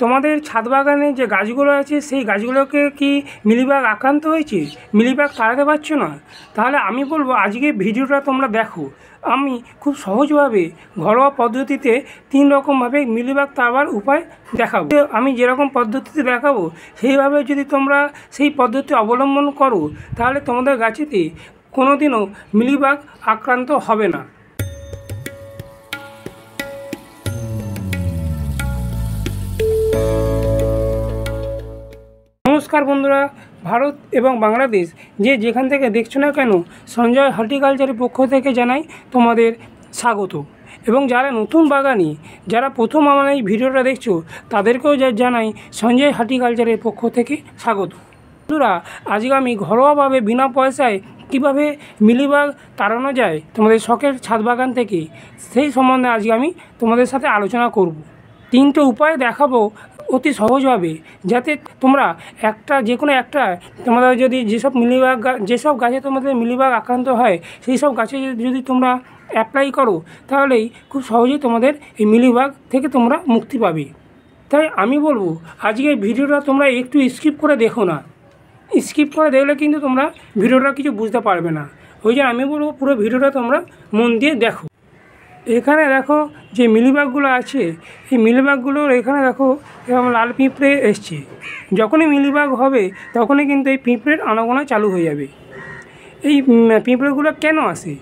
তোমাদের ছাদ বাগানে যে গাছগুলো আছে সেই গাছগুলোকে কি মিলিবাগ আক্রান্ত হয়েছে, মিলিবাগ তাড়াতে পারছো না? তাহলে আমি বলবো আজকে ভিডিওটা তোমরা দেখো। আমি খুব সহজভাবে ঘরোয়া পদ্ধতিতে 3 রকমভাবে মিলিবাগ তাড়াবার উপায় দেখাবো। আমি যেরকম পদ্ধতিতে দেখাবো সেইভাবে যদি তোমরা সেই পদ্ধতি অবলম্বন করো তাহলে তোমাদের গাছেতে কোনোদিনও মিলিবাগ আক্রান্ত হবে না। নমস্কার বন্ধুরা, ভারত এবং বাংলাদেশ যে যেখান থেকে দেখছো না কেন, সঞ্জয় হর্টিকালচারের পক্ষ থেকে জানাই তোমাদের স্বাগত। এবং যারা নতুন বাগানি, যারা প্রথম আমার এই ভিডিওটা দেখছো তাদেরকেও জানাই সঞ্জয় হর্টিকালচারের পক্ষ থেকে স্বাগত। বন্ধুরা, আজকে আমি ঘরোয়াভাবে বিনা পয়সায় কীভাবে মিলিবাগ তাড়ানো যায় তোমাদের শখের ছাদ বাগান থেকে, সেই সম্বন্ধে আজকে আমি তোমাদের সাথে আলোচনা করব। 3টে উপায় দেখাবো অতি সহজভাবে, যাতে তোমরা যে কোনো একটা তোমাদের যদি যেসব গাছে তোমাদের মিলিবাগ আক্রান্ত হয় সেই সব গাছে যদি তোমরা অ্যাপ্লাই করো তাহলেই খুব সহজেই তোমাদের এই মিলিবাগ থেকে তোমরা মুক্তি পাবে। তাই আমি বলবো আজকে ভিডিওটা তোমরা একটু স্কিপ করে দেখো না। স্কিপ করে দেখলে কিন্তু তোমরা ভিডিওটা কিছু বুঝতে পারবে না। ওই জন্য আমি বলবো পুরো ভিডিওটা তোমরা মন দিয়ে দেখো। এখানে দেখো যে মিলিবাগগুলো আছে, এই মিলিবাগগুলোর এখানে দেখো এরকম লাল পিঁপড়ে এসছে। যখনই মিলিবাগ হবে তখনই কিন্তু এই পিঁপড়ের আনাগোনা চালু হয়ে যাবে। এই পিঁপড়েগুলো কেন আসে?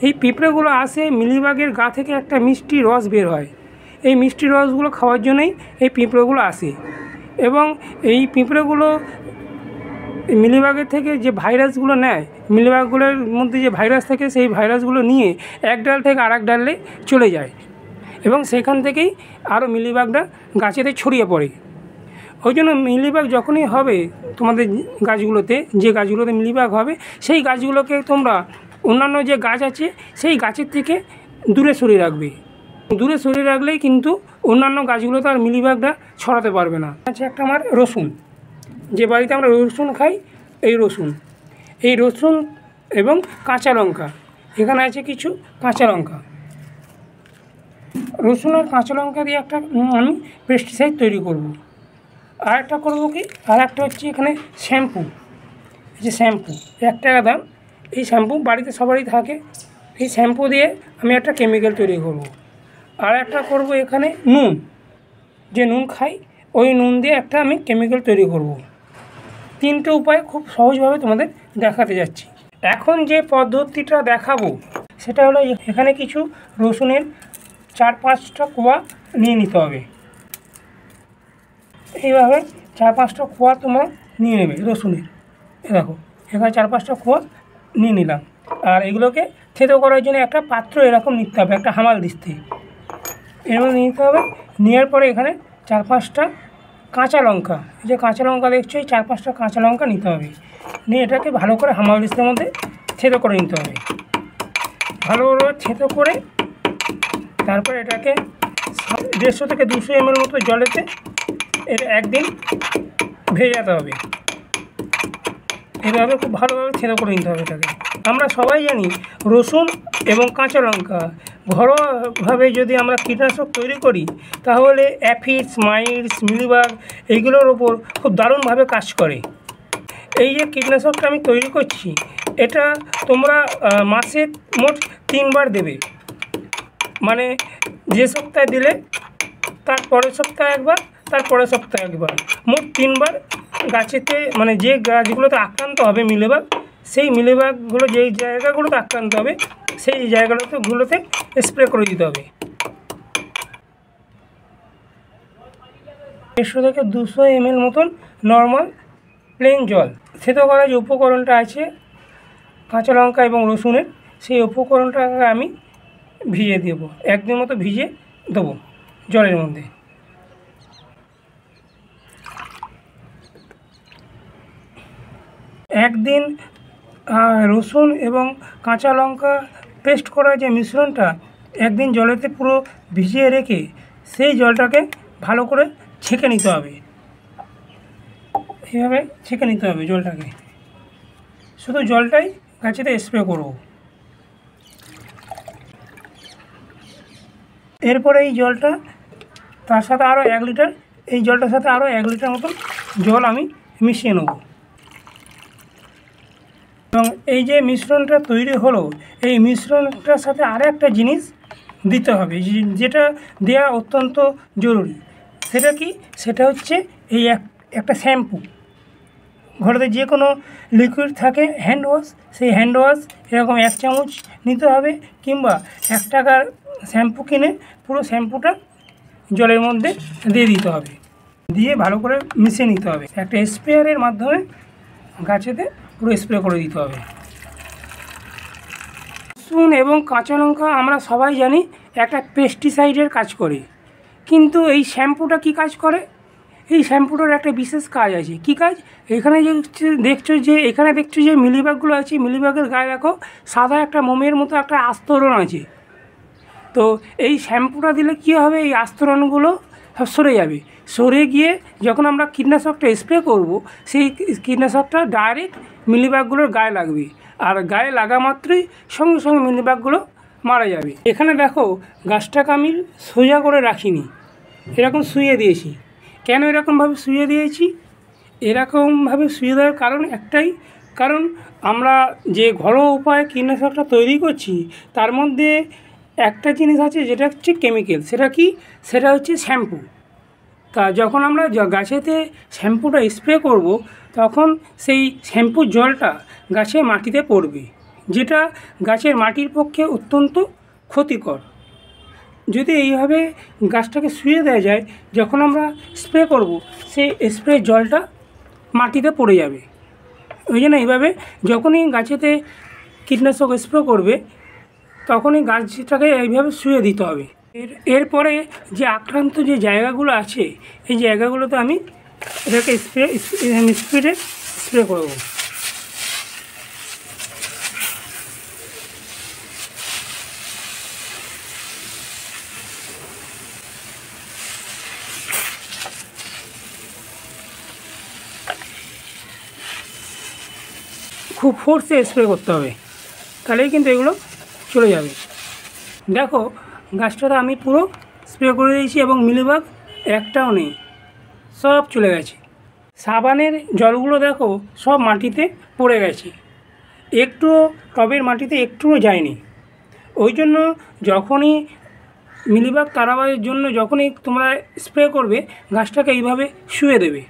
এই পিঁপড়েগুলো আসে মিলিবাগের গা থেকে একটা মিষ্টি রস বের হয়। এই মিষ্টি রসগুলো খাওয়ার জন্যই এই পিঁপড়েগুলো আসে। এবং এই পিঁপড়েগুলো মিলিবাগের থেকে যে ভাইরাসগুলো নেয়, মিলিবাগগুলোর মধ্যে যে ভাইরাস থাকে সেই ভাইরাসগুলো নিয়ে এক ডাল থেকে আরেক ডালে চলে যায় এবং সেখান থেকেই আরও মিলিবাগটা গাছেতে ছড়িয়ে পড়ে। ওই জন্য মিলিবাগ যখনই হবে তোমাদের যে গাছগুলোতে মিলিবাগ হবে সেই গাছগুলোকে তোমরা অন্যান্য যে গাছ আছে সেই গাছের থেকে দূরে সরিয়ে রাখবে। দূরে সরিয়ে রাখলেই কিন্তু অন্যান্য গাছগুলোতে আর মিলিবাগটা ছড়াতে পারবে না। আছে একটা আমার রসুন, যে বাড়িতে আমরা রসুন খাই, এই রসুন এবং কাঁচা লঙ্কা। এখানে আছে কিছু কাঁচা লঙ্কা। রসুন আর কাঁচা লঙ্কা দিয়ে একটা আমি পেস্টিসাইড তৈরি করব। আর একটা করবো কি, আর একটা হচ্ছে এখানে শ্যাম্পু। এই যে শ্যাম্পু 1 টাকা দাম, এই শ্যাম্পু বাড়িতে সবারই থাকে। এই শ্যাম্পু দিয়ে আমি একটা কেমিক্যাল তৈরি করব। আর একটা করব এখানে নুন, যে নুন খাই ওই নুন দিয়ে একটা আমি কেমিক্যাল তৈরি করব। 3টে উপায় খুব সহজভাবে তোমাদের দেখাতে যাচ্ছি। এখন যে পদ্ধতিটা দেখাবো সেটা হলো এখানে কিছু রসুনের 4-5টা কোয়া নিয়ে নিতে হবে। এইভাবে 4-5টা কোয়া তোমরা নিয়ে নেবে রসুনের। দেখো এখানে 4-5টা কোয়া নিয়ে নিলাম। আর এগুলোকে থেতো করার জন্য একটা পাত্র এরকম নিতে হবে, একটা হামাল দিস্তে এরকম নিতে হবে। নেওয়ার পরে এখানে 4-5টা কাঁচা লঙ্কা, এই যে কাঁচা লঙ্কা দেখছো, এই 4-5টা কাঁচা লঙ্কা নিতে হবে। নিয়ে এটাকে ভালো করে হামাল দিস্তের মধ্যে থেতো করে নিতে হবে। ভালো করে থেতো করে তারপরে এটাকে 150 থেকে 200 ml মতো জলেতে এটা একদিন ভেজাতে হবে। এভাবে খুব ভালোভাবে থেতো করে নিতে হবে এটাকে। আমরা সবাই জানি রসুন এবং কাঁচা লঙ্কা ঘরোয়াভাবে যদি আমরা কীটনাশক তৈরি করি তাহলে অ্যাফিডস, মাইটস, মিলিবাগ এইগুলোর ওপর খুব দারুণভাবে কাজ করে। এই যে কীটনাশকটা আমি তৈরি করছি এটা তোমরা মাসে মোট 3 বার দেবে। মানে যে সপ্তাহে দিলে তার পরের সপ্তাহে একবার, তার পরের সপ্তাহে একবার, মোট 3 বার গাছেতে, মানে যে গাছগুলোতে আক্রান্ত হবে মিলিবাগ, সেই মিলিবাগগুলো যেই জায়গাগুলোতে আক্রান্ত হবে সেই জায়গাগুলোতে স্প্রে করে দিতে হবে। 150 থেকে 200 ml মতন নর্মাল প্লেন জল, থেতো করা যে উপকরণটা আছে কাঁচা লঙ্কা এবং রসুনের, সেই উপকরণটাকে আমি ভিজিয়ে দেবো। 1 দিন মতো ভিজিয়ে দেবো জলের মধ্যে। একদিন রসুন এবং কাঁচা লঙ্কা পেস্ট করা যে মিশ্রণটা একদিন জলেতে পুরো ভিজিয়ে রেখে সেই জলটাকে ভালো করে ছেঁকে নিতে হবে। এইভাবে ছেঁকে নিতে হবে জলটাকে। শুধু জলটাই গাছেতে স্প্রে করব। এরপরে এই জলটা তার সাথে আরও 1 লিটার এই জলটার সাথে আরও 1 লিটার মতন জল আমি মিশিয়ে নেব। এবং এই যে মিশ্রণটা তৈরি হলো, এই মিশ্রণটার সাথে আরও একটা জিনিস দিতে হবে, যেটা দেওয়া অত্যন্ত জরুরি। সেটা কি? সেটা হচ্ছে এই একটা শ্যাম্পু। ঘরেতে যে কোনো লিকুইড থাকে হ্যান্ড ওয়াশ, সেই হ্যান্ড ওয়াশ এরকম 1 চামচ নিতে হবে, কিংবা 1 টাকার শ্যাম্পু কিনে পুরো শ্যাম্পুটা জলের মধ্যে দিয়ে দিতে হবে, দিয়ে ভালো করে মিশিয়ে নিতে হবে। একটা স্প্রেয়ারের মাধ্যমে গাছেতে পুরো স্প্রে করে দিতে হবে। রসুন এবং কাঁচা লঙ্কা আমরা সবাই জানি একটা পেস্টিসাইডের কাজ করে, কিন্তু এই শ্যাম্পুটা কি কাজ করে? এই শ্যাম্পুটার একটা বিশেষ কাজ আছে। কি কাজ? এখানে যে দেখছো যে মিলিবাগগুলো আছে, মিলিবাগের গায়ে দেখো সাদা একটা মোমের মতো একটা আস্তরণ আছে। তো এই শ্যাম্পুটা দিলে কী হবে? এই আস্তরণগুলো সব সরে যাবে। সরে গিয়ে যখন আমরা কীটনাশকটা স্প্রে করব, সেই কীটনাশকটা ডাইরেক্ট মিলিবাগগুলোর গায়ে লাগবে, আর গায়ে লাগা মাত্রই সঙ্গে সঙ্গে মিলিবাগগুলো মারা যাবে। এখানে দেখো গাছটাকে আমি সোজা করে রাখিনি, এরকম শুইয়ে দিয়েছি। কেন এরকমভাবে শুইয়ে দিয়েছি? এরকমভাবে শুয়ে দেওয়ার কারণ একটাই, কারণ আমরা যে ঘরোয়া উপায়ে কীটনাশকটা তৈরি করছি তার মধ্যে একটা জিনিস আছে যেটা হচ্ছে কেমিক্যাল। সেটা কি? সেটা হচ্ছে শ্যাম্পু। তা যখন আমরা গাছেতে শ্যাম্পুটা স্প্রে করব, তখন সেই শ্যাম্পুর জলটা গাছের মাটিতে পড়বে, যেটা গাছের মাটির পক্ষে অত্যন্ত ক্ষতিকর। যদি এইভাবে গাছটাকে শুয়ে দেওয়া যায়, যখন আমরা স্প্রে করব, সেই স্প্রে জলটা মাটিতে পড়ে যাবে। ওই জন্য এইভাবে যখনই গাছেতে কীটনাশক স্প্রে করবে, তখনই গাছটাকে এইভাবে শুয়ে দিতে হবে। এরপরে যে আক্রান্ত যে জায়গাগুলো আছে, এই জায়গাগুলোতে আমি এটাকে স্প্রে করব। খুব ফোর্সে স্প্রে করতে হবে, তাহলেই কিন্তু এগুলো চলে যাবে। দেখো গাছটাতে আমি পুরো স্প্রে করে দিয়েছি এবং মিলিবাগ একটাও নেই, সব চলে গেছে। সাবানের জলগুলো দেখো সব মাটিতে পড়ে গেছে, একটুও টবের মাটিতে একটুও যায়নি। ওই জন্য যখনই মিলিবাগ তাড়াবার জন্য যখনই তোমরা স্প্রে করবে, গাছটাকে এইভাবে শুয়ে দেবে।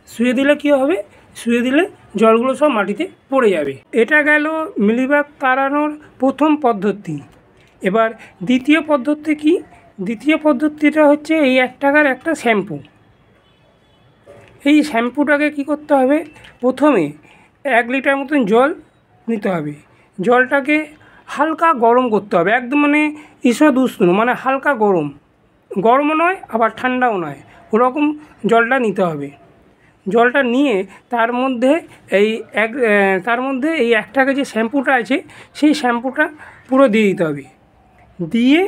শুয়ে দিলে কী হবে? শুয়ে দিলে জলগুলো সব মাটিতে পড়ে যাবে। এটা গেল মিলিবাগ তাড়ানোর প্রথম পদ্ধতি। এবার দ্বিতীয় পদ্ধতি কি? দ্বিতীয় পদ্ধতিটা হচ্ছে এই 1 টাকার একটা শ্যাম্পু। এই শ্যাম্পুটাকে কি করতে হবে? প্রথমে 1 লিটার মতন জল নিতে হবে। জলটাকে হালকা গরম করতে হবে, একদম মানে ঈষৎ উষ্ণ, মানে হালকা গরম, গরমও নয় আবার ঠান্ডাও নয়, ওরকম জলটা নিতে হবে। জলটা নিয়ে তার মধ্যে এই 1 টাকা যে শ্যাম্পুটা আছে, সেই শ্যাম্পুটা পুরো দিয়ে দিতে হবে। দিয়ে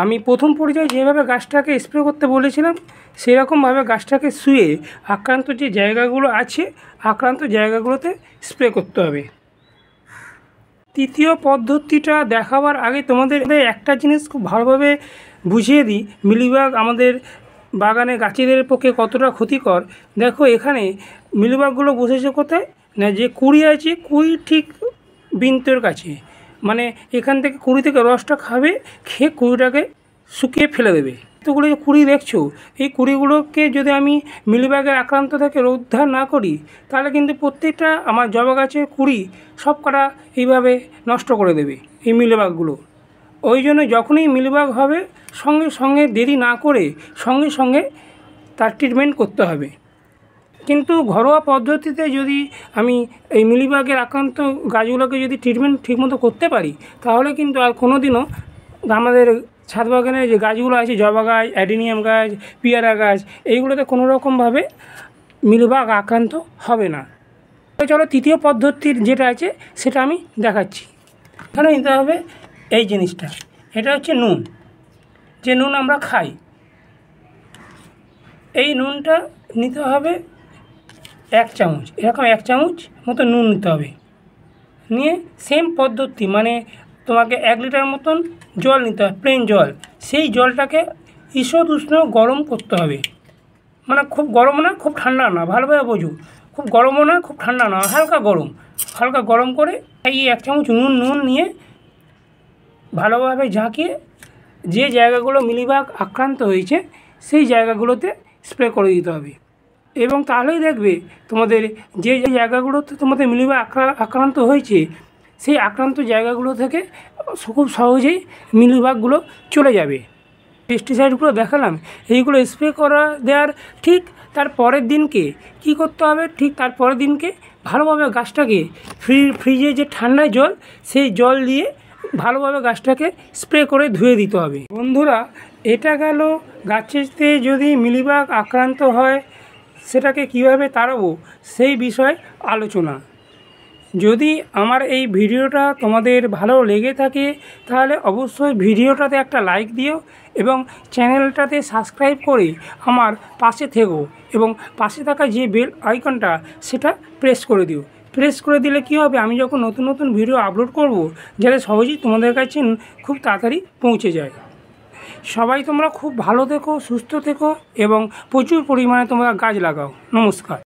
আমি প্রথম পর্যায়ে যেভাবে গাছটাকে স্প্রে করতে বলেছিলাম, সেরকমভাবে গাছটাকে শুয়ে আক্রান্ত যে জায়গাগুলো আছে, আক্রান্ত জায়গাগুলোতে স্প্রে করতে হবে। তৃতীয় পদ্ধতিটা দেখাবার আগে তোমাদের একটা জিনিস খুব ভালোভাবে বুঝিয়ে দিই, মিলিবাগ আমাদের বাগানে গাছেদের পক্ষে কতটা ক্ষতিকর। দেখো এখানে মিলিবাগগুলো বসেছে কোথায় না, যে কুড়ি আছে, কুড়ি ঠিক বৃন্তের কাছে, মানে এখান থেকে কুড়ি থেকে রসটা খাবে, খেয়ে কুড়িটাকে শুকিয়ে ফেলে দেবে। এতগুলো যে কুড়ি দেখছো, এই কুড়িগুলোকে যদি আমি মিলিবাগের আক্রান্ত থেকে উদ্ধার না করি, তাহলে কিন্তু প্রত্যেকটা আমার জবা গাছের কুড়ি সব কটা এইভাবে নষ্ট করে দেবে এই মিলিবাগগুলো। ওই জন্য যখনই মিলিবাগ হবে, সঙ্গে সঙ্গে দেরি না করে সঙ্গে সঙ্গে তার ট্রিটমেন্ট করতে হবে। কিন্তু ঘরোয়া পদ্ধতিতে যদি আমি এই মিলিবাগের আক্রান্ত গাছগুলোকে যদি ট্রিটমেন্ট ঠিকমতো করতে পারি, তাহলে কিন্তু আর কোনো দিনও আমাদের ছাদ বাগানের যে গাছগুলো আছে, জবা গাছ, অ্যাডিনিয়াম গাছ, পেয়ারা গাছ, এইগুলোতে কোনো রকমভাবে মিলিবাগ আক্রান্ত হবে না। চলো তৃতীয় পদ্ধতির যেটা আছে সেটা আমি দেখাচ্ছি। এখানে নিতে হবে এই জিনিসটা, এটা হচ্ছে নুন, যে নুন আমরা খাই। এই নুনটা নিতে হবে 1 চামচ, এরকম 1 চামচ মতো নুন নিতে হবে। নিয়ে সেম পদ্ধতি, মানে তোমাকে 1 লিটার মতন জল নিতে হবে, প্লেন জল। সেই জলটাকে ঈষৎ উষ্ণ গরম করতে হবে। মানে খুব গরম না খুব ঠান্ডা না, ভালোভাবে বোঝো, খুব গরমও না খুব ঠান্ডা না, হালকা গরম করে এই 1 চামচ নুন নিয়ে ভালোভাবে ঝাঁকিয়ে যে জায়গাগুলো মিলিবাগ আক্রান্ত হয়েছে সেই জায়গাগুলোতে স্প্রে করে দিতে হবে। এবং তাহলেই দেখবে তোমাদের যে জায়গাগুলোতে তোমাদের মিলিবাগ আক্রান্ত হয়েছে সেই আক্রান্ত জায়গাগুলো থেকে খুব সহজেই মিলিবাগগুলো চলে যাবে। পেস্টিসাইডগুলো দেখালাম, এইগুলো স্প্রে দেওয়ার ঠিক তার পরের দিনকে কী করতে হবে, ঠিক তার পরের দিনকে ভালোভাবে গাছটাকে ফ্রিজে যে ঠান্ডা জল সেই জল দিয়ে ভালোভাবে গাছটাকে স্প্রে করে ধুয়ে দিতে হবে। বন্ধুরা, এটা গেল গাছেতে যদি মিলিবাগ আক্রান্ত হয় সেটাকে কিভাবে তাড়াবো সেই বিষয়ে আলোচনা। যদি আমার এই ভিডিওটা তোমাদের ভালো লেগে থাকে তাহলে অবশ্যই ভিডিওটাতে একটা লাইক দিও এবং চ্যানেলটাতে সাবস্ক্রাইব করে আমার পাশে থেকো এবং পাশে থাকা যে বেল আইকনটা সেটা প্রেস করে দিও। প্রেস করে দিলে কী হবে, আমি যখন নতুন ভিডিও আপলোড করব যাতে সহজেই তোমাদের কাছে খুব তাড়াতাড়ি পৌঁছে যায়। সবাই তোমরা খুব ভালো থেকো, সুস্থ থেকো এবং প্রচুর পরিমাণে তোমরা গাছ লাগাও। নমস্কার।